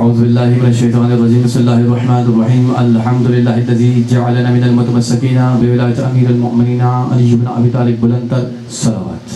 أعوذ بالله من الشيطان الرجيم بسم الله الرحمن الرحيم الحمد لله الذي جعلنا من المتمسكين بولاية أمير المؤمنين علي بن أبي طالب بلند الصلوات.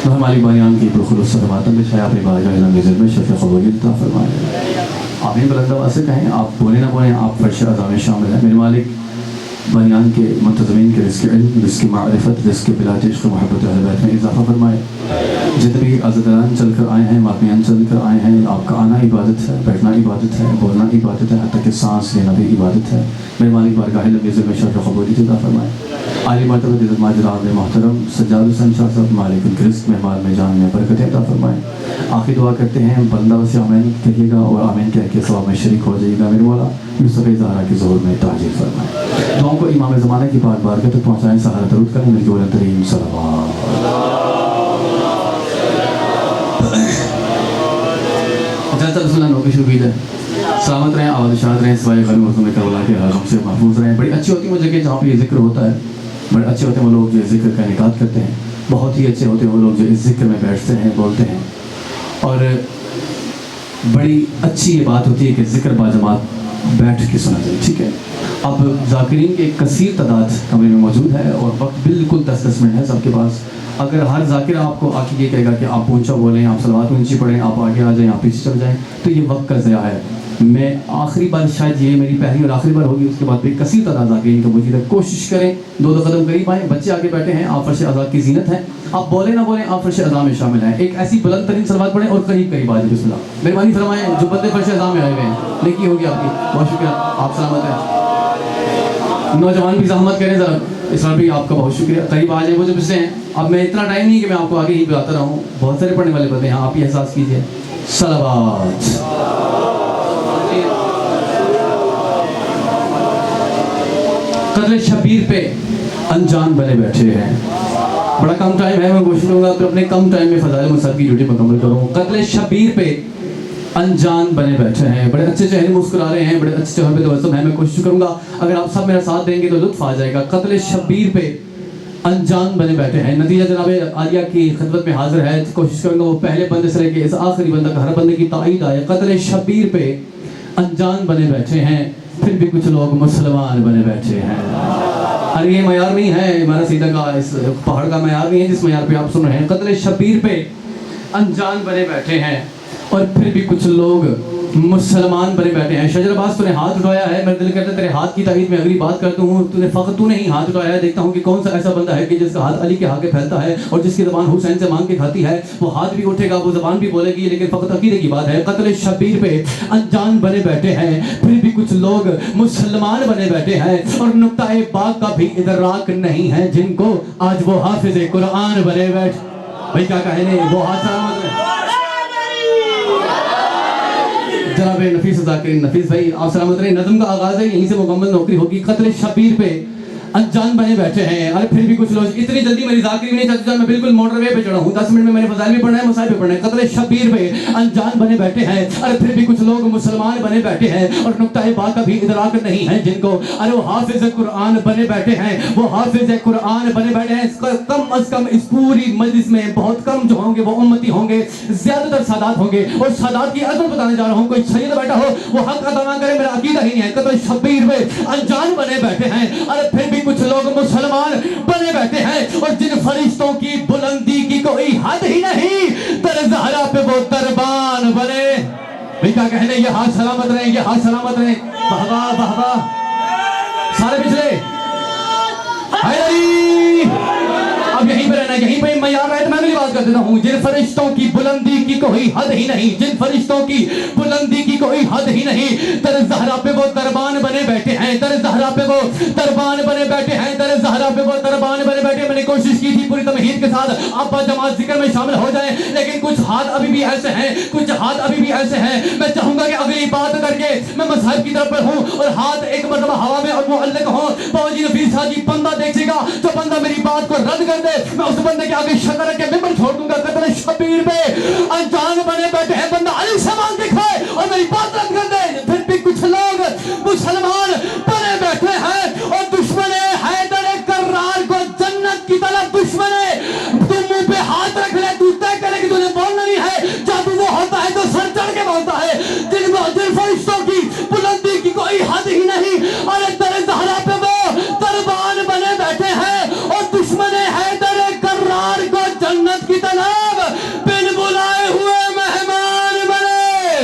ہماری بانیان کی بخلوص صلوات میں شاید اپنی بارگاہ العزت میں شفیع قبولیت عطا فرمائے. آمین بلند آواز سے کہیں، آپ بولیں نہ بولیں، آپ فرش اعظم میں شامل ہیں. میرے مالک بانیان کے منتظمین کے رزق علم، رزق معرفت، رزق بلاد عشق محبت اہل بیت میں اضافہ فرمائے. جتنے بھی عزاداران چل کر آئے ہیں، ماپیان چل کر آئے ہیں، آپ کا آنا عبادت ہے، بیٹھنا عبادت ہے، بولنا عبادت ہے، حتیٰ کہ سانس لینا بھی عبادت ہے. میرے مالک بارگاہ العزت میں شرف قبولیت عطا فرمائے. عالی مرتبہ عزت ماجران محترم سجاد حسین شاہ صاحب مالک الرزق مہمان میں جان میں برکت عطا فرمائے. آخری دعا کرتے ہیں، بندہ سے آمین کہیے گا اور آمین کہہ کے ثواب میں شریک ہو جائے گا. میرے والا یوسف زہرا کی ظہور میں تاجر فرمائے. دعاؤں کو امام زمانہ کی پاک بارگاہ تک پہنچائیں. سہارا درود کریں نبی بلند ترین صلوات. جلسہ رسول اللہ نوکی شروع ہے. سلامت رہیں، آباد شاد رہیں، سوائے غم میں کربلا کے غم سے محفوظ رہیں. بڑی اچھی ہوتی ہے وہ جگہ جہاں پہ یہ ذکر ہوتا ہے. بڑے اچھے ہوتے ہیں وہ لوگ جو ذکر کا انعقاد کرتے ہیں. بہت ہی اچھے ہوتے ہیں وہ لوگ جو اس ذکر میں بیٹھتے ہیں، بولتے ہیں. اور بڑی اچھی یہ بات ہوتی ہے کہ ذکر باجماعت بیٹھ کے سنا جائے. ٹھیک ہے، اب ذاکرین کی ایک کثیر تعداد کمرے میں موجود ہے اور وقت بالکل 10 منٹ ہے سب کے پاس. اگر ہر ذاکر آپ کو آ کے یہ کہے گا کہ آپ اونچا بولیں، آپ صلوات اونچی پڑھیں، آپ آگے آ جائیں، آپ پیچھے چل جائیں، تو یہ وقت کا ضیاع ہے. میں آخری بار، شاید یہ میری پہلی اور آخری بار ہوگی، اس کے بعد بھی کثیر تعداد ذاکرین کا موجود ہے. کوشش کریں 2 قدم قریب آئیں. بچے آگے بیٹھے ہیں، آپ فرش اعضاء کی زینت ہیں. آپ بولیں نہ بولیں، آپ فرش اعضاء میں شامل ہیں. ایک ایسی بلند ترین صلوات پڑھیں اور قریب قریب آ جائیں. بسم اللہ. مہربانی فرمائیں جو بندے فرش اعضاء میں آئے ہوئے ہیں، نیکی ہوگی آپ کی. بہت شکریہ، آپ سلامت ہیں. نوجوان بھی زحمت کریں ذرا، اس بار بھی آپ کا بہت شکریہ. قریب آ جائیں وہ جو پچھلے ہیں. اب میں اتنا ٹائم نہیں کہ میں آپ کو آگے ہی بتاتا رہا ہوں، بہت سارے پڑھنے والے بندے ہیں، آپ ہی احساس کیجئے. صلوات. قدر شبیر پہ انجان بنے بیٹھے ہیں. بڑا کم ٹائم ہے، میں کوشش کروں گا کہ اپنے کم ٹائم میں فضائل مصحف کی ڈیوٹی مکمل کروں. قدر شبیر پہ انجان بنے بیٹھے ہیں. بڑے اچھے چہرے مسکرا رہے ہیں، بڑے اچھے چہرے پہ تبسم ہے. میں کوشش کروں گا اگر آپ سب میرا ساتھ دیں گے تو لطف آ جائے گا. قتل شبیر پہ انجان بنے بیٹھے ہیں. نتیجہ جناب عالیہ کی خدمت میں حاضر ہے. کوشش کروں گا وہ پہلے بندے سے لے کے اس آخری بندہ کا ہر بندے کی تائید آئے. قتل شبیر پہ انجان بنے بیٹھے ہیں، پھر بھی کچھ لوگ مسلمان بنے بیٹھے ہیں. ارے یہ معیار نہیں ہے ہمارا سیدھا کا، اس پہاڑ کا معیار نہیں ہے جس معیار پہ آپ سن رہے ہیں. قتل شبیر پہ انجان بنے بیٹھے ہیں اور پھر بھی کچھ لوگ مسلمان بنے بیٹھے ہیں. شجر عباس تو نے ہاتھ اٹھایا ہے. میرا دل کرتا ہے تیرے ہاتھ کی تائید میں اگلی بات کرتا ہوں. تو نے ہی ہاتھ اٹھایا ہے. دیکھتا ہوں کہ کون سا ایسا بندہ ہے کہ جس کا ہاتھ علی کے آگے پھیلتا ہے اور جس کی زبان حسین سے مانگ کے کھاتی ہے. وہ ہاتھ بھی اٹھے گا، وہ زبان بھی بولے گی، لیکن فقط عقیدے کی بات ہے. قتل شبیر پہ انجان بنے بیٹھے ہیں، پھر بھی کچھ لوگ مسلمان بنے بیٹھے ہیں اور نقطہ بات کا بھی ادراک نہیں ہے جن کو آج وہ حافظ قرآن بنے بیٹھے. بھائی کیا کہنے، وہ ہاتھ سلامت ہے. جناب نفیس ذاکرین نفیس بھائی آپ سلامت رہیں. نظم کا آغاز ہے، یہیں سے مکمل نوکری ہوگی. قتل شبیر پہ انجان بنے بیٹھے ہیں. ارے پھر بھی کچھ لوگ، اتنی جلدی میری ذاکری نہیں چلتی، میں بالکل موٹر وے پہ چڑھا ہوں. 10 منٹ میں میں نے فضائل بھی پڑھنا ہے، مصائب بھی پڑھنا ہے. قتل شبیر پہ انجان بنے بیٹھے ہیں. ارے پھر بھی کچھ لوگ مسلمان بنے بیٹھے ہیں اور نقطہ بات کا بھی ادراک نہیں ہے جن کو. ارے وہ حافظ قرآن بنے بیٹھے ہیں، وہ حافظ قرآن بنے بیٹھے ہیں. کم از کم اس پوری مجلس میں بہت کم جو ہوں گے وہ امتی ہوں گے، زیادہ تر سادات ہوں گے. اور سادات کی عظمت بتانے جا رہا ہوں. کوئی سید بیٹھا ہو وہ حق ادا نہ کرے، میرا عقیدہ ہی نہیں ہے. قتل شبیر پہ انجان بنے بیٹھے ہیں. ارے پھر بھی کچھ لوگ مسلمان بنے بیٹھے ہیں اور جن فرشتوں کی بلندی کی کوئی حد ہی نہیں، در زہرا پہ وہ دربان بنے. بھئی کیا کہنے، یہ ہاتھ سلامت رہیں، یہ ہاتھ سلامت رہیں. بہبا بہبا سارے پچھلے حیدری. اب یہیں پہ رہنا ہے، یہیں پہ معیار رہے تو میں اگلی بات کر دیتا ہوں. جن فرشتوں کی بلندی کی کوئی حد ہی نہیں، جن فرشتوں کی بلندی کی کوئی حد ہی نہیں، در زہرا پہ وہ دربان بنے بیٹھے ہیں. در زہرا پہ وہ دربان بنے بیٹھے ہیں. در زہرا پہ وہ دربان بنے بیٹھے ہیں. میں نے کوشش کی تھی پوری تمہید کے ساتھ آپ جماعت ذکر میں شامل ہو جائیں، لیکن کچھ ہاتھ ابھی بھی ایسے ہیں، کچھ ہاتھ ابھی بھی ایسے ہیں. میں چاہوں گا کہ اگلی بات کر کے میں مذہب کی طرف بڑھوں اور ہاتھ ایک مرتبہ ہوا میں اور معلق ہوں. بابا جی نفیس صاحب جی بندہ دیکھے گا، جو بندہ میری بات کو رد کر دے میں اس بندے کے آگے شطر کے ممبر چھوڑ دوں گا. قتل شبیر پہ انجان بنے بیٹھے ہیں. بندہ علی سے مانگ دکھائے اور میری بات رد کر دے. پھر بھی کچھ لوگ مسلمان بنے بیٹھے ہیں اور دشمن حیدر کرار کو جنت کی طرف دشمن ہے. تو منہ پہ ہاتھ رکھ لے، تو طے کرے کی طلب بن بلائے ہوئے مہمان بنے.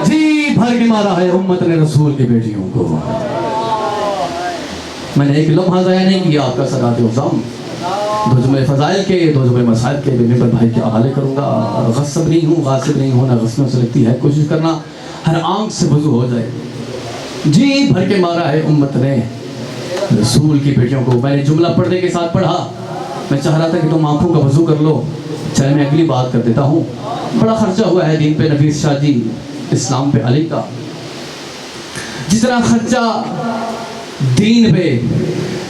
جی بھر کے مارا ہے امت نے رسول کی بیٹیوں کو. میں نے ایک لمحہ ضائع نہیں کیا آپ کا صدات عظام. دو جملے فضائل کے، دو جملے مسائل کے ممبر بھائی کے حوالے کروں گا. غصب نہیں ہوں، غاصب نہیں ہوں، نہ غصبوں سے لگتی ہے. کوشش کرنا ہر آنکھ سے وضو ہو جائے. جی بھر کے مارا ہے امت نے رسول کی بیٹیوں کو. میں نے جملہ پڑھنے کے ساتھ پڑھا. میں چاہ رہا تھا کہ تم آنکھوں کا وضو کر لو. چلے میں اگلی بات کر دیتا ہوں. بڑا خرچہ ہوا ہے دین پہ نفیس شاہ جی اسلام پہ علی کا. جتنا خرچہ دین پہ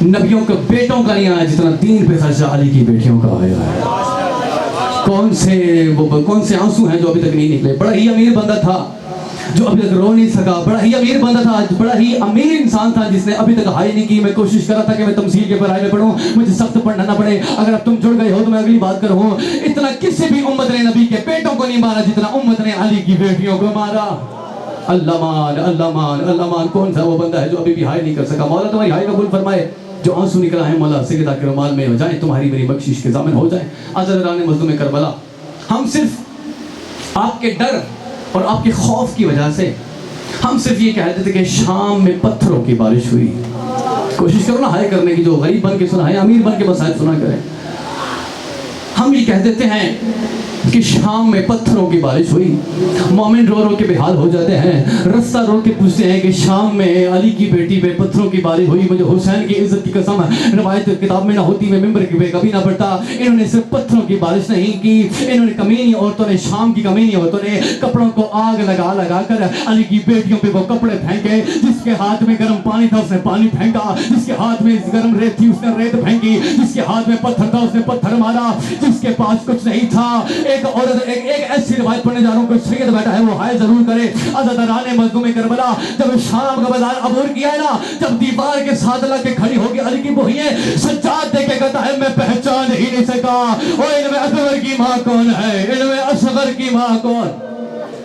نبیوں کے بیٹوں کا نہیں آیا جتنا دین پہ خرچہ علی کی بیٹیوں کا آیا ہے. کون سے آنسو ہیں جو ابھی تک نہیں نکلے. بڑا ہی امیر بندہ تھا جو ابھی تک رو نہیں سکا. بڑا ہی امیر بندہ تھا، بڑا ہی امیر انسان تھا جس نے ابھی تک ہائی نہیں کی. میں کوشش کر رہا تھا کہ میں تمثیل کے پڑھائی میں پڑھوں، مجھے سخت پڑھنا نہ پڑے. اگر اب تم جڑ گئے ہو تو میں اگلی بات کروں. اتنا کسی بھی امت نے نبی کے بیٹوں کو نہیں مارا جتنا امت نے علی کی بیٹیوں کو مارا. اللہ مان اللہ مان اللہ مان. کون سا وہ بندہ ہے جو ابھی بھی ہائی نہیں کر سکا؟ مولا تمہاری ہائی قبول فرمائے. جو آنسو نکلا ہے مولا سیدہ کے رومال میں ہو جائیں، تمہاری میری بخشش کے ضامن ہو جائیں. عزیزان مظلوم کربلا، ہم صرف آپ کے ڈر اور آپ کے خوف کی وجہ سے ہم صرف یہ کہتے تھے کہ شام میں پتھروں کی بارش ہوئی. کوشش کرو نا ہائے کرنے کی. جو غریب بن کے سنا ہے، امیر بن کے مسائل سنا کریں. ہم یہ کہہ دیتے ہیں کہ شام میں پتھروں کی بارش ہوئی. مومن رو رو کے بے حال ہو جاتے ہیں. رستہ رو کے پوچھتے ہیں کہ شام میں علی کی بیٹی پہ پتھروں کی بارش ہوئی. مجھے حسین کی عزت کی قسم روایت کتاب میں نہ ہوتی، میں ممبر پہ کبھی نہ پڑھتا. انہوں نے صرف پتھروں کی بارش نہیں کی، انہوں نے کمینی عورتوں نے، شام کی کمینی عورتوں نے کپڑوں کو آگ لگا لگا کر علی کی بیٹیوں پہ وہ کپڑے پھینکے. جس کے ہاتھ میں گرم پانی تھا اس نے پانی پھینکا، جس کے ہاتھ میں گرم ریت تھی اس نے ریت پھینکی، جس کے ہاتھ میں پتھر تھا اس نے پتھر مارا. جس کے پاس کچھ نہیں تھا، ایک عورت ایک ایسی روایت پڑھنے جا رہا ہوں، کوئی سید بیٹھا ہے وہ ہائے ضرور کرے. عزاداران مظلوم کربلا، جب شام کا بازار عبور کیا ہے نا، جب دیوار کے ساتھ لگ کے کھڑی ہو کے علی کی بہنیں سجاد دے کے کہتا ہے میں پہچان ہی نہیں سکا، اور ان میں اکبر کی ماں کون ہے، ان میں اصغر کی ماں کون.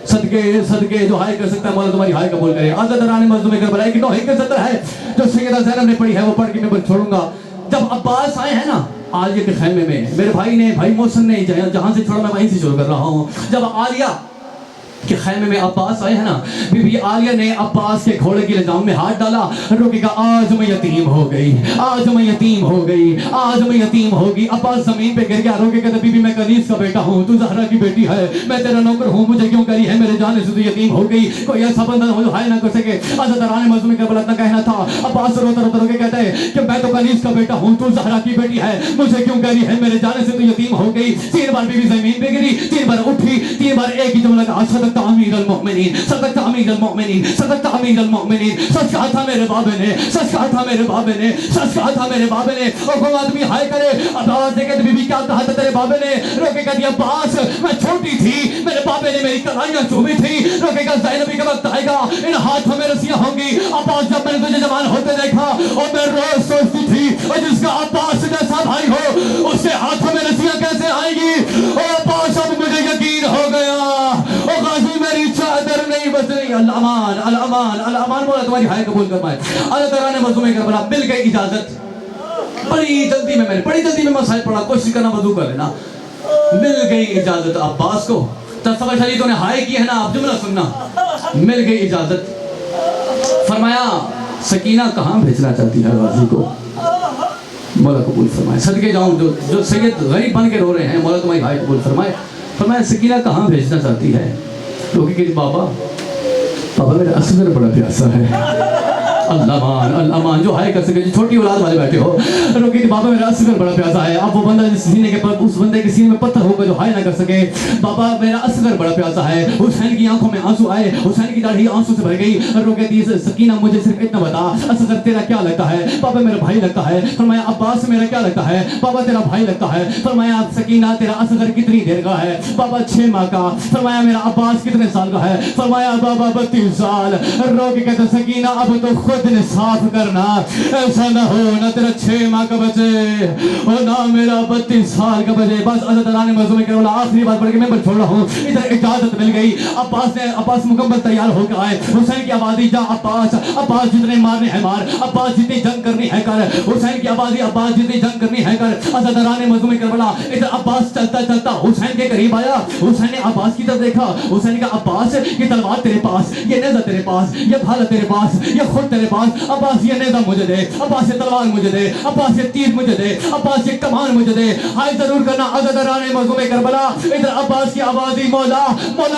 صدقے جو ہائے کر سکتا ہے مولا تمہاری ہائے قبول کرے. عزاداران مظلوم کربلا ایک نوحے کے سطر ہے جو سیدہ زینب نے پڑھی ہے، وہ پڑھ کے میں چھوڑوں گا. جب عباس آئے ہیں نا عالیہ کے خیمے میں، میرے بھائی محسن نے جہاں سے چھوڑا میں وہیں سے شروع کر رہا ہوں. جب عالیہ کہ خیمے میں عباس آئے ہیں نا، بی بی عالیہ نے عباس کے گھوڑے کی لجام میں ہاتھ ڈالا. روکے گا آج میں یتیم ہو گئی، آج میں یتیم ہو گئی، آج میں یتیم ہوگی. عباس زمین پہ گر گیا. روکے کہتا بی بی میں کنیز کا بیٹا ہوں، تو زہرا کی بیٹی ہے، میں تیرا نوکر ہوں، مجھے کیوں کری ہے، میرے جانے سے تو یتیم ہو گئی. کوئی ایسا بندہ ہو جو ہائے نہ کر سکے. عزاداران مظلوم کربلا اتنا کہنا تھا. عباس روتا روتا روکے کہتا ہے کہ میں تو کنیز کا بیٹا ہوں، تو زہرا کی بیٹی ہے، مجھے کیوں کری ہے، میرے جانے سے تو یتیم ہو گئی. 3 بار بی بی زمین پہ گری، 3 بار اٹھی، 3 بار ایک ہی جملہ کہا صدقت امیر المؤمنین، صدقت امیر المؤمنین، صدقت امیر المؤمنین. سچ کہا تھا میرے بابے نے، سچ کہا تھا میرے بابے نے، سچ کہا تھا میرے بابے نے. اور کوئی آدمی ہائے کرے اب آواز دے کے بی بی کیا کہا تھا تیرے بابے نے. روکے کہہ دیا عباس میں چھوٹی تھی، میرے بابے نے میری کلائیاں چومی تھی. روکے کہا زینبی کا وقت آئے گا ان ہاتھوں میں رسیاں ہوں گی. عباس جب میں نے تجھے جوان ہوتے دیکھا اور میں روز سوچتی تھی اور جس کا عباس جیسا بھائی ہو اس کے ہاتھوں میں رسیاں کیسے آئیں گی. اور عباس اب مجھے یقین ہو گیا اور غازی میری چادر نہیں بچ رہی. الامان الامان الامان. مولا تمہاری ہائے قبول فرمائے. عزاداران مظلوم کربلا مل گئی اجازت. بڑی جلدی میں مسائل پڑھا، کوشش کرنا وضو کر لینا. مل گئی اجازت عباس کو. تصور شریعتوں نے ہائے کی ہے نا، آپ جملہ سننا. مل گئی اجازت. فرمایا سکینہ کہاں بھیجنا چاہتی ہے غازی کو. مولا قبول فرمائے. صدقے جاؤں جو سید غریب بن کے رو رہے ہیں، مولا تمہاری ہائے قبول فرمائے. فرمایا سکینہ کہاں بھیجنا چاہتی ہے. روکے کہ بابا میرا اصغر بڑا پیاسا ہے. اللہ مان جو ہائے کر سکے، جو چھوٹی اولاد والے بیٹھے ہو. روکے کہ بابا میرا اصغر بڑا پیاسا ہے. اب وہ بندہ جس سینے کے پر اس بندے کے سینے میں پتھر ہوگا جو ہائے نہ کر سکے. بابا میرا اصغر بڑا پیاسا ہے. حسین کی آنکھوں میں آنسو آئے، حسین کی داڑھی آنسو سے بھر گئی. روکے دی سکینہ مجھے صرف اتنا بتا اصغر تیرا کیا لگتا ہے. بابا میرا بھائی لگتا ہے. فرمایا عباس میرا کیا لگتا ہے. بابا تیرا بھائی لگتا ہے. فرمایا سکینہ تیرا اصغر کتنی دیر کا ہے. بابا 6 ماہ کا. فرمایا میرا عباس کتنے سال کا ہے. فرمایا بابا 32 سال. روکے کہتے سکینہ اب تو خود انصاف کرنا، ایسا نہ ہو نہ تیرا 6 ماہ کا بچے اور نہ میرا 32 سال کا بچے. بس عزتران مظلوم کربلا آخری بات پڑھ کے میں پر چھوڑ رہا ہوں. ادھر اجازت مل گئی. عباس مکمل تیار ہو کے آئے. حسین کی آبادی جا عباس جتنے مارنے ہیں مار، عباس جتنی جنگ کرنی ہے کر. حسین کی آبادی عباس جتنی جنگ کرنی ہے کر. عزتران مظلوم کربلا ادھر عباس چلتا چلتا حسین کے قریب آیا. حسین نے عباس کی طرف دیکھا. حسین کا عباس یہ تلوار تیرے پاس، یہ نیزہ تیرے پاس، یہ بھالا تیرے پاس، یہ خود تیرے پاس. عباس یہ نیزہ مجھے دے، عباس یہ تلوار مجھے دے، عباس یہ تیر مجھے دے، عباس یہ کمان مجھے دے. ہائے ضرور کرنا عزتران مظلوم کربلا. ادھر عباس کی آبادی مولا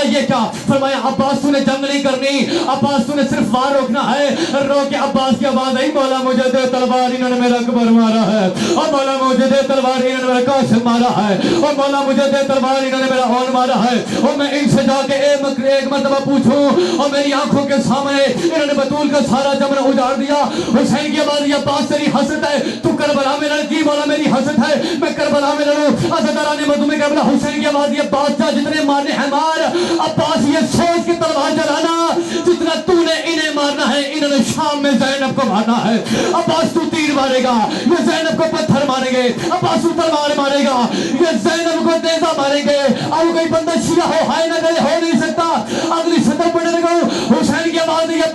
یہ کیا فرمایا؟ عباس تو نے جنگ نہیں کرنی، عباس تو نے صرف وار روکنا ہے. رو کے عباس کی آواز آئی، مولا مجھے دے تلوار، انہوں نے میرا اکبر مارا ہے. اور مولا مجھے دے تلوار، انہوں نے میرا قاسم مارا ہے. اور مولا مجھے دے تلوار، انہوں نے میرا ہون مارا ہے. اور میں ان سے جا کے ایک مرتبہ پوچھوں اور میری آنکھوں کے سامنے انہوں نے بطول کا سارا جمرہ اجاڑ دیا. حسین کی آواز، یہ عباس تیری حسرت ہے، تو کربلا میں لڑ. جی مولا میری حسرت ہے، میں کربلا میں لڑوں. عزتران مظلوم کربلا. حسین کی آواز، یہ بادشاہ جتنے مارنے ہیں مار. عباس یہ سوچ کے تلوار چلانا جتنا تو نے انہیں مارنا ہے، انہوں نے شام میں زینب کو مارنا ہے. عباس تو تیر مارے گا، یہ زینب کو پتھر ماریں گے. عباس تو تلوار مارے گا، یہ زینب کو نیزہ ماریں گے. اب کوئی بندہ شیعہ ہو ہائے نہ کرے، ہو نہیں سکتا. اگلی سطر پڑھنے لگا. حسین کی آواز، یہ